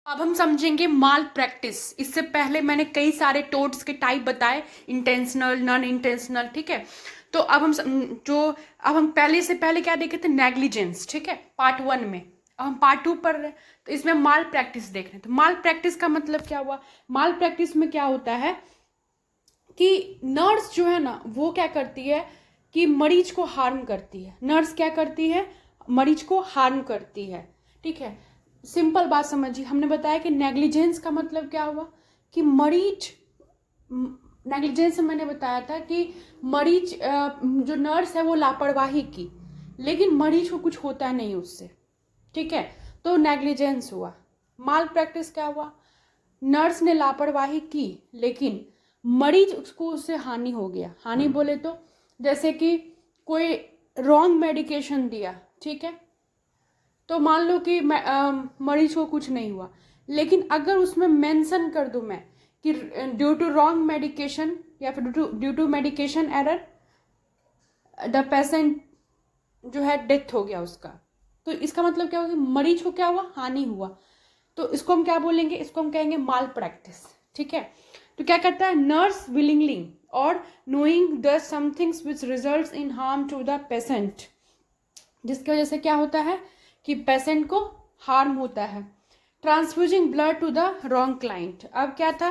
अब हम समझेंगे माल प्रैक्टिस। इससे पहले मैंने कई सारे टोट्स के टाइप बताए, इंटेंशनल, नॉन इंटेंशनल, ठीक है। तो अब हम पहले से पहले क्या देखे थे, नेग्लिजेंस, ठीक है, पार्ट 1 में। अब हम पार्ट 2 पढ़ रहे हैं, तो इसमें माल प्रैक्टिस देख रहे हैं। तो माल प्रैक्टिस का मतलब क्या हुआ? माल प्रैक्टिस में क्या होता है कि नर्स जो है ना, वो क्या करती है कि मरीज को हार्म करती है। नर्स क्या करती है? मरीज को हार्म करती है, ठीक है। सिंपल बात समझिए, हमने बताया कि नेग्लिजेंस का मतलब क्या हुआ कि मरीज, नेग्लिजेंस में मैंने बताया था कि मरीज, जो नर्स है वो लापरवाही की, लेकिन मरीज को कुछ होता नहीं उससे, ठीक है, तो नेग्लिजेंस हुआ। माल प्रैक्टिस क्या हुआ? नर्स ने लापरवाही की, लेकिन मरीज उसको, उससे हानि हो गया। हानि बोले तो जैसे कि कोई रॉन्ग मेडिकेशन दिया, ठीक है, तो मान लो कि मरीज को कुछ नहीं हुआ, लेकिन अगर उसमें मेंशन कर दूं मैं कि ड्यू टू रॉन्ग मेडिकेशन या फिर due to medication error the patient जो है डेथ हो गया उसका, तो इसका मतलब क्या हुआ कि मरीज को क्या हुआ? हानि हुआ। तो इसको हम क्या बोलेंगे? इसको हम कहेंगे माल प्रैक्टिस, ठीक है। तो क्या करता है नर्स? विलिंगली और knowing does somethings which results in harm to the patient, जिसकी वजह से क्या होता है कि पेशेंट को हार्म होता है। Transfusing blood to the wrong client. अब क्या था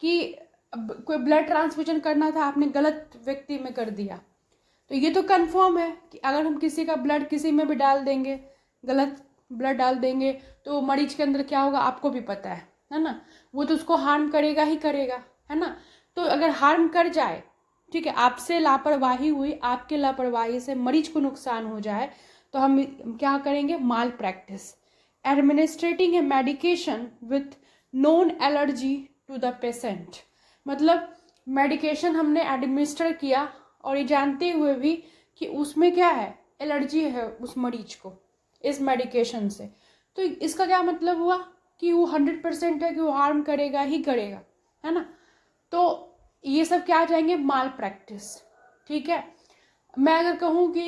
कि कोई ब्लड ट्रांसफ्यूजन करना था, आपने गलत व्यक्ति में कर दिया, तो ये तो कंफर्म है कि अगर हम किसी का ब्लड किसी में भी डाल देंगे, गलत ब्लड डाल देंगे, तो मरीज के अंदर क्या होगा आपको भी पता है ना, वो तो उसको हार्म करेगा ही करेगा, है ना। तो अगर हार्म कर जाए, ठीक है, आपसे लापरवाही हुई, आपके लापरवाही से मरीज को नुकसान हो जाए, तो हम क्या करेंगे? Malpractice. Administering a medication with known allergy to the patient, मतलब मेडिकेशन हमने एडमिनिस्टर किया और ये जानते हुए भी कि उसमें क्या है, एलर्जी है उस मरीज को इस मेडिकेशन से, तो इसका क्या मतलब हुआ कि वो 100% है कि वो हार्म करेगा ही करेगा, है ना। तो ये सब क्या आ जाएंगे? माल प्रैक्टिस, ठीक है। मैं अगर कहूँ कि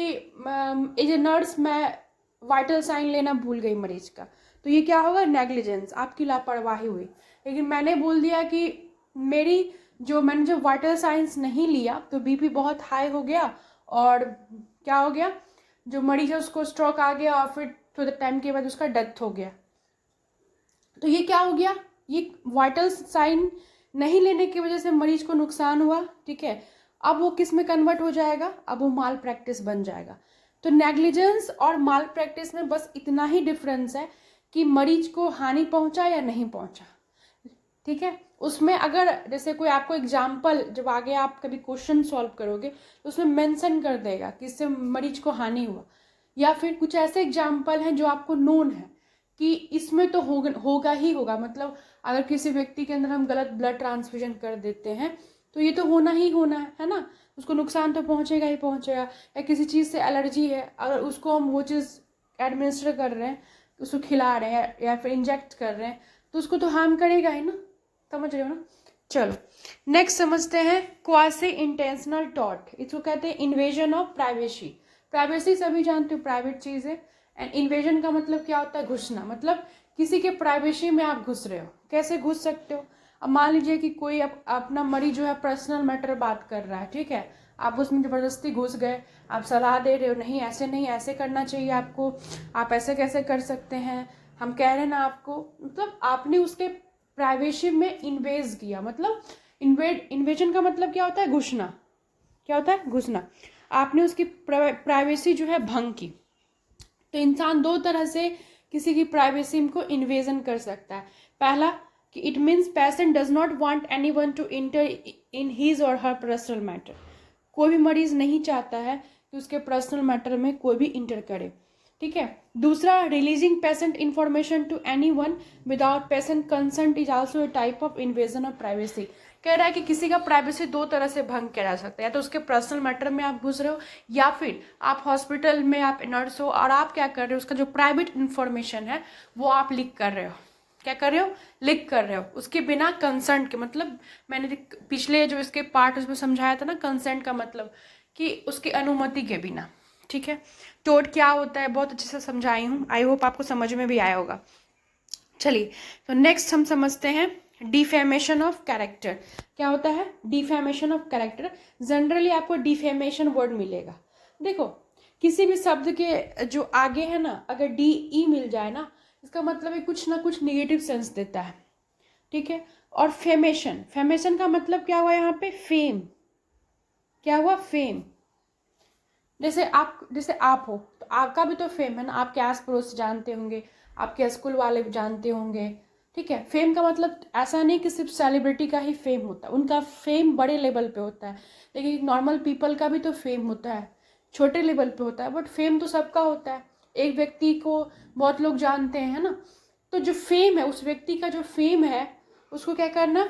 एज ए नर्स मैं वाइटल साइन लेना भूल गई मरीज का, तो ये क्या होगा? नेग्लिजेंस, आपकी लापरवाही हुई। लेकिन मैंने बोल दिया कि मैंने जो वाइटल साइंस नहीं लिया, तो बीपी बहुत हाई हो गया और क्या हो गया, जो मरीज है उसको स्ट्रोक आ गया और फिर थोड़े टाइम के बाद उसका डेथ हो गया। तो ये क्या हो गया? ये वाइटल साइन नहीं लेने की वजह से मरीज को नुकसान हुआ, ठीक है। अब वो किस में कन्वर्ट हो जाएगा? अब वो माल प्रैक्टिस बन जाएगा। तो नेग्लिजेंस और माल प्रैक्टिस में बस इतना ही डिफरेंस है कि मरीज को हानि पहुंचा या नहीं पहुंचा, ठीक है। उसमें अगर जैसे कोई आपको एग्जाम्पल, जब आगे आप कभी क्वेश्चन सॉल्व करोगे तो उसमें मेंशन कर देगा कि इससे मरीज को हानि हुआ, या फिर कुछ ऐसे एग्जाम्पल हैं जो आपको नोन है कि इसमें तो होगा ही होगा, मतलब अगर किसी व्यक्ति के अंदर हम गलत ब्लड ट्रांसफ्यूजन कर देते हैं तो ये तो होना ही होना है ना, उसको नुकसान तो पहुंचेगा ही पहुंचेगा। या किसी चीज़ से एलर्जी है, अगर उसको हम वो चीज़ एडमिनिस्टर कर रहे हैं, उसको खिला रहे हैं या फिर इंजेक्ट कर रहे हैं, तो उसको तो हार्म करेगा ही ना, समझ रहे हो ना। चलो नेक्स्ट समझते हैं क्वासी इंटेंशनल टॉट। इसको कहते हैं इन्वेजन ऑफ प्राइवेसी। प्राइवेसी सभी जानते हो, प्राइवेट चीज़ है। एंड इन्वेजन का मतलब क्या होता है? घुसना, मतलब किसी के प्राइवेसी में आप घुस रहे हो। कैसे घुस सकते हो? अब मान लीजिए कि कोई अपना मरीज जो है पर्सनल मैटर बात कर रहा है, ठीक है, आप उसमें ज़बरदस्ती घुस गए, आप सलाह दे रहे हो, नहीं ऐसे नहीं, ऐसे करना चाहिए आपको, आप ऐसे कैसे कर सकते हैं, हम कह रहे हैं ना आपको, मतलब आपने उसके प्राइवेसी में इन्वेज किया। मतलब इन्वेजन का मतलब क्या होता है? घुसना। क्या होता है? घुसना। आपने उसकी प्राइवेसी जो है भंग की। तो इंसान दो तरह से किसी की प्राइवेसी को इन्वेजन कर सकता है। पहला कि it means patient does not want anyone to enter in his और हर पर्सनल मैटर। कोई भी मरीज नहीं चाहता है कि उसके पर्सनल मैटर में कोई भी इंटर करे, ठीक है। दूसरा, releasing patient information to anyone without patient consent is also a type of invasion of privacy. कह रहा है कि किसी का प्राइवेसी दो तरह से भंग किया जा सकता है, या तो उसके पर्सनल मैटर में आप घुस रहे हो, या फिर आप हॉस्पिटल में आप नर्स हो और आप क्या कर रहे हो, उसका जो प्राइवेट इंफॉर्मेशन है वो आप लीक कर रहे हो। क्या कर रहे हो? लीक कर रहे हो, उसके बिना कंसेंट के। मतलब मैंने पिछले जो इसके पार्ट उसमें समझाया था ना, कंसेंट का मतलब कि उसकी अनुमति के बिना, ठीक है। टोट क्या होता है बहुत अच्छे से समझाई हूँ, आई होप आपको समझ में भी आया होगा। चलिए, तो नेक्स्ट हम समझते हैं डिफेमेशन ऑफ कैरेक्टर। क्या होता है डिफेमेशन ऑफ कैरेक्टर? जनरली आपको डिफेमेशन वर्ड मिलेगा। देखो, किसी भी शब्द के जो आगे है ना, अगर डी ई मिल जाए ना, इसका मतलब है कुछ ना कुछ निगेटिव सेंस देता है, ठीक है। और फेमेशन, फेमेशन का मतलब क्या हुआ यहाँ पे? फेम। क्या हुआ? फेम। जैसे आप हो तो आपका भी तो फेम है ना, आपके आस पड़ोस जानते होंगे, आपके स्कूल वाले भी जानते होंगे, ठीक है। फेम का मतलब ऐसा नहीं कि सिर्फ सेलिब्रिटी का ही फेम होता है, उनका फेम बड़े लेवल पे होता है, लेकिन नॉर्मल पीपल का भी तो फेम होता है, छोटे लेवल पे होता है, बट फेम तो सबका होता है। एक व्यक्ति को बहुत लोग जानते हैं, है ना। तो जो फेम है, उस व्यक्ति का जो फेम है, उसको क्या करना?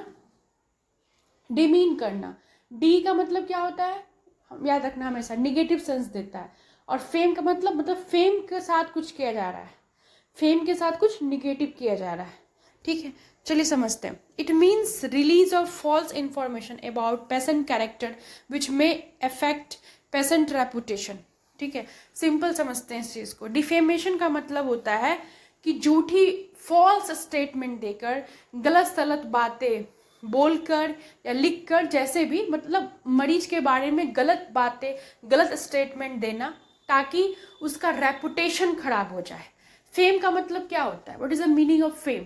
डिमीन करना। डी का मतलब क्या होता है? हम याद रखना हमेशा, निगेटिव सेंस देता है। और फेम का मतलब फेम के साथ कुछ किया जा रहा है, फेम के साथ कुछ निगेटिव किया जा रहा है, ठीक है। चलिए समझते हैं। It means release of false information about patient character which may affect patient reputation, ठीक है। सिंपल समझते हैं इस चीज़ को। डिफेमेशन का मतलब होता है कि झूठी फॉल्स स्टेटमेंट देकर, गलत सलत बातें बोलकर या लिखकर, जैसे भी मतलब मरीज के बारे में गलत बातें, गलत स्टेटमेंट देना, ताकि उसका रेपुटेशन खराब हो जाए। फेम का मतलब क्या होता है? What is the meaning of fame?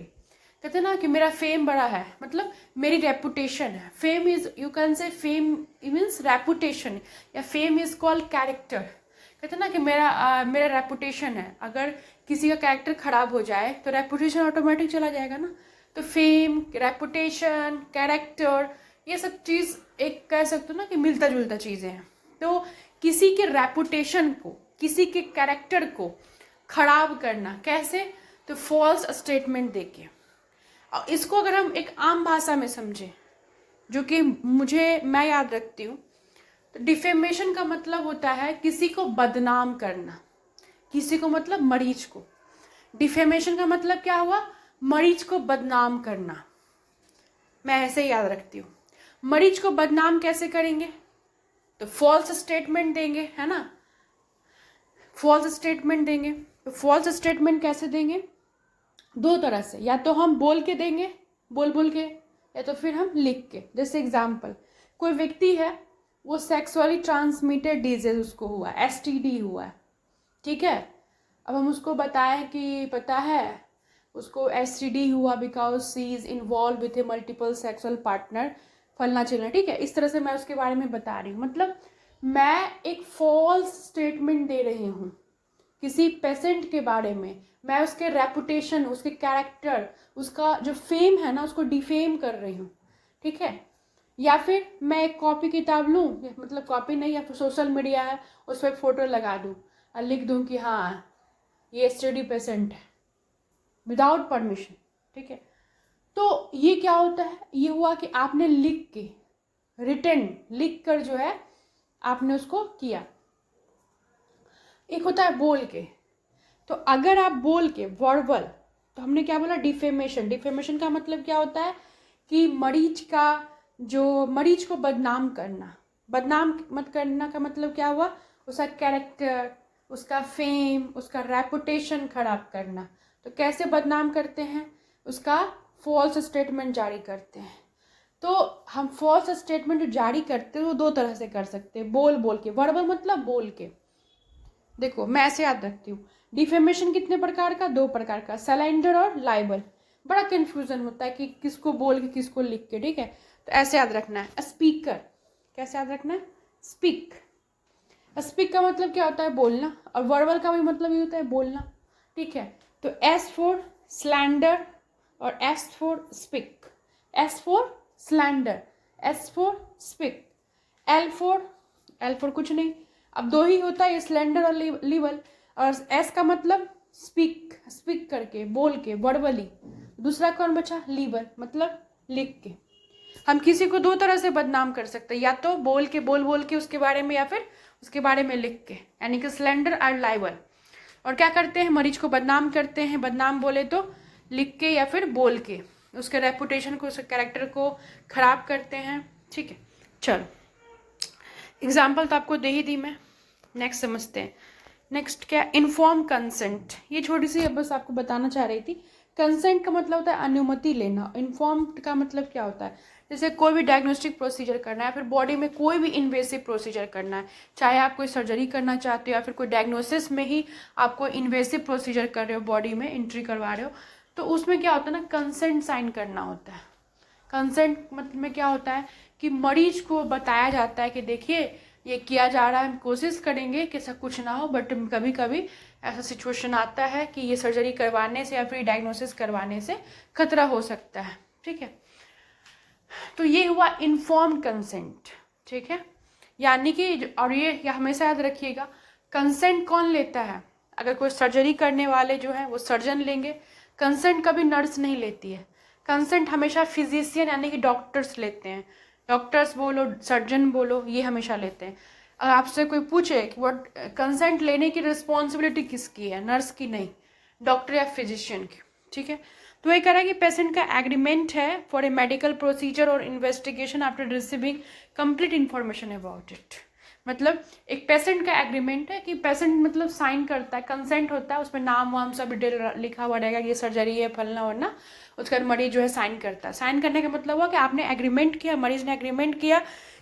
कहते हैं ना कि मेरा फेम बड़ा है, मतलब मेरी रेपुटेशन है। Fame is, you can say fame means reputation, या फेम इज कॉल्ड कैरेक्टर। कहते हैं ना कि मेरा रेपुटेशन है, अगर किसी का कैरेक्टर खराब हो जाए तो रेपुटेशन ऑटोमेटिक चला जाएगा ना। तो फेम, रेपुटेशन, कैरेक्टर, ये सब चीज़ एक कह सकते हो ना कि मिलता जुलता चीज़ें हैं। तो किसी के रेपुटेशन को, किसी के कैरेक्टर को खराब करना कैसे? तो फॉल्स स्टेटमेंट देके। और इसको अगर हम एक आम भाषा में समझें, जो कि मैं याद रखती हूँ, तो डिफेमेशन का मतलब होता है किसी को बदनाम करना। किसी को मतलब मरीज को। डिफेमेशन का मतलब क्या हुआ? मरीज को बदनाम करना। मैं ऐसे ही याद रखती हूँ। मरीज को बदनाम कैसे करेंगे? तो फॉल्स स्टेटमेंट देंगे, है ना। फॉल्स स्टेटमेंट देंगे। तो फॉल्स स्टेटमेंट कैसे देंगे? दो तरह से, या तो हम बोल के देंगे, बोल के, या तो फिर हम लिख के। जैसे एग्जाम्पल, कोई व्यक्ति है, वो सेक्सुअली ट्रांसमिटेड डिजीज उसको हुआ, STD हुआ है, ठीक है। अब हम उसको बताएं कि पता है उसको STD हुआ because she is involve with a multiple sexual partner, फलना चलना, ठीक है। इस तरह से मैं उसके बारे में बता रही हूँ। मतलब मैं एक फॉल्स स्टेटमेंट दे रही हूँ किसी पेशेंट के बारे में। मैं उसके रेपुटेशन, उसके कैरेक्टर, उसका जो फेम है ना, उसको डिफेम कर रही हूँ, ठीक है। या फिर मैं एक कॉपी किताब लूँ, मतलब कॉपी नहीं, या फिर सोशल मीडिया है, उस पर फोटो लगा दूँ और लिख दूँ कि हाँ ये STD पेशेंट है, विदाउट परमिशन, ठीक है। तो ये क्या होता है? ये हुआ कि आपने लिख के, रिटन लिख कर जो है आपने उसको किया। एक होता है बोल के। तो अगर आप बोल के, वर्बल, तो हमने क्या बोला? डिफेमेशन। डिफेमेशन का मतलब क्या होता है कि मरीज को बदनाम करना। बदनाम मत करना का मतलब क्या हुआ? उसका कैरेक्टर, उसका फेम, उसका रेपुटेशन खराब करना। तो कैसे बदनाम करते हैं? उसका फॉल्स स्टेटमेंट जारी करते हैं। तो हम फॉल्स स्टेटमेंट जारी करते हैं वो दो तरह से कर सकते हैं, बोल के। वर्बल मतलब बोल के। देखो मैं ऐसे याद रखती हूँ, डिफेमेशन कितने प्रकार का? दो प्रकार का, सलेंडर और लाइबल। बड़ा कंफ्यूजन होता है कि किसको बोल के किसको लिख के, ठीक है। तो ऐसे याद रखना है। स्पीकर, कैसे याद रखना है? स्पीक। स्पीक का मतलब क्या होता है? बोलना। और वर्बल का भी मतलब ये होता है बोलना, ठीक है। तो S फॉर स्लैंडर और S for speak. S for slander, S for speak, L for कुछ नहीं। अब दो ही होता है, स्लेंडर और लिबल। और S का मतलब स्पीक करके, बोल के, वर्बली। दूसरा कौन बचा? लिबल, मतलब लिख के। हम किसी को दो तरह से बदनाम कर सकते हैं, या तो बोल के उसके बारे में, या फिर उसके बारे में लिख के, यानी कि स्लेंडर और लाइबल। और क्या करते हैं? मरीज को बदनाम करते हैं। बदनाम बोले तो लिख के या फिर बोल के उसके रेपुटेशन को, उसके कैरेक्टर को खराब करते हैं, ठीक है। चलो एग्जाम्पल तो आपको दे ही दी मैं। नेक्स्ट समझते हैं। नेक्स्ट क्या? Inform consent. ये छोटी सी बस आपको बताना चाह रही थी। कंसेंट का मतलब होता है अनुमति लेना। इन्फॉर्म्ड का मतलब क्या होता है, जैसे कोई भी डायग्नोस्टिक प्रोसीजर करना है, फिर बॉडी में कोई भी इन्वेसिव प्रोसीजर करना है, चाहे आप कोई सर्जरी करना चाहते हो या फिर कोई डायग्नोसिस में ही आप कोई इन्वेसिव प्रोसीजर कर रहे हो, बॉडी में एंट्री करवा रहे हो, तो उसमें क्या होता है ना, कंसेंट साइन करना होता है। कंसेंट मतलब में क्या होता है कि मरीज को बताया जाता है कि देखिए ये किया जा रहा है, हम कोशिश करेंगे कि ऐसा कुछ ना हो, बट कभी कभी ऐसा सिचुएशन आता है कि ये सर्जरी करवाने से या फिर डायग्नोसिस करवाने से खतरा हो सकता है, ठीक है। तो ये हुआ इन्फॉर्म्ड कंसेंट, ठीक है। यानी कि और ये हमेशा याद रखिएगा, कंसेंट कौन लेता है, अगर कोई सर्जरी करने वाले जो है वो सर्जन लेंगे, कंसेंट कभी नर्स नहीं लेती है। कंसेंट हमेशा फिजिशियन यानी कि डॉक्टर्स लेते हैं, डॉक्टर्स बोलो सर्जन बोलो, ये हमेशा लेते हैं। अगर आपसे कोई पूछे कि व्हाट कंसेंट लेने की रिस्पॉन्सिबिलिटी किसकी है, नर्स की नहीं, डॉक्टर या फिजिशियन की, ठीक है। तो ये कह रहा है कि पेशेंट का एग्रीमेंट है फॉर ए मेडिकल प्रोसीजर और investigation after receiving complete information about it. मतलब एक पेशेंट का एग्रीमेंट है कि पेशेंट मतलब साइन करता है, कंसेंट होता है, उसमें नाम वाम सब डिटेल लिखा हुआ रहेगा, ये सर्जरी है फलना वरना, उसके बाद मरीज जो है साइन करता है। साइन करने का मतलब हुआ कि आपने एग्रीमेंट किया, मरीज ने एग्रीमेंट किया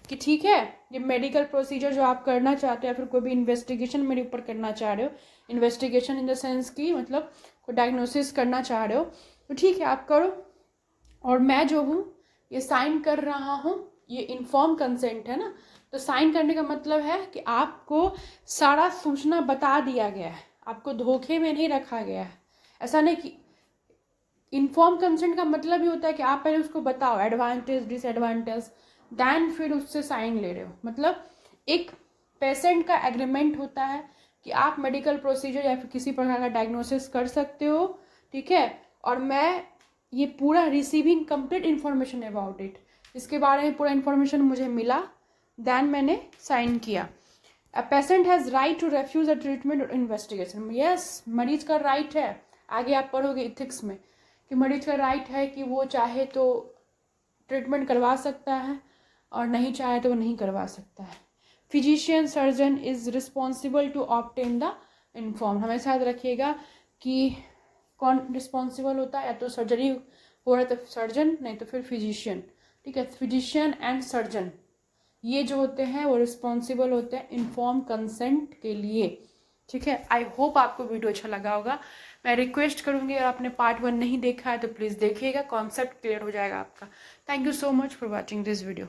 कि ठीक है ये मेडिकल प्रोसीजर जो आप करना चाहते हो या फिर कोई भी इन्वेस्टिगेशन मेरे ऊपर करना चाह रहे हो, इन्वेस्टिगेशन इन द सेंस की मतलब कोई डायग्नोसिस करना चाह रहे हो, तो ठीक है आप करो, और मैं जो हूँ ये साइन कर रहा हूँ, ये इन्फॉर्म कंसेंट है ना। तो साइन करने का मतलब है कि आपको सारा सूचना बता दिया गया है, आपको धोखे में नहीं रखा गया है। ऐसा नहीं कि इन्फॉर्म कंसेंट का मतलब ही होता है कि आप पहले उसको बताओ एडवांटेज डिसएडवांटेज, देन फिर उससे साइन ले रहे हो। मतलब एक पेशेंट का एग्रीमेंट होता है कि आप मेडिकल प्रोसीजर या फिर किसी प्रकार का डायग्नोसिस कर सकते हो, ठीक है, और मैं ये पूरा receiving complete information about it, इसके बारे में पूरा इन्फॉर्मेशन मुझे मिला, देन मैंने साइन किया। A patient has right to refuse a treatment और इन्वेस्टिगेशन। यस, मरीज का राइट है, आगे आप पढ़ोगे इथिक्स में कि मरीज का राइट है कि वो चाहे तो ट्रीटमेंट करवा सकता है और नहीं चाहे तो वो नहीं करवा सकता है। Physician surgeon is responsible to obtain the inform. हमेशा याद रखिएगा कि कौन रिस्पॉन्सिबल होता है, या तो सर्जरी हो रहा है तो सर्जन, नहीं तो फिर फिजिशियन, ठीक है। फिजिशियन एंड सर्जन ये जो होते हैं वो रिस्पॉन्सिबल होते हैं इन्फॉर्म कंसेंट के लिए, ठीक है। आई होप आपको वीडियो अच्छा लगा होगा। मैं रिक्वेस्ट करूंगी अगर आपने पार्ट 1 नहीं देखा है तो प्लीज़ देखिएगा, कॉन्सेप्ट क्लियर हो जाएगा आपका। Thank you so much for watching this video.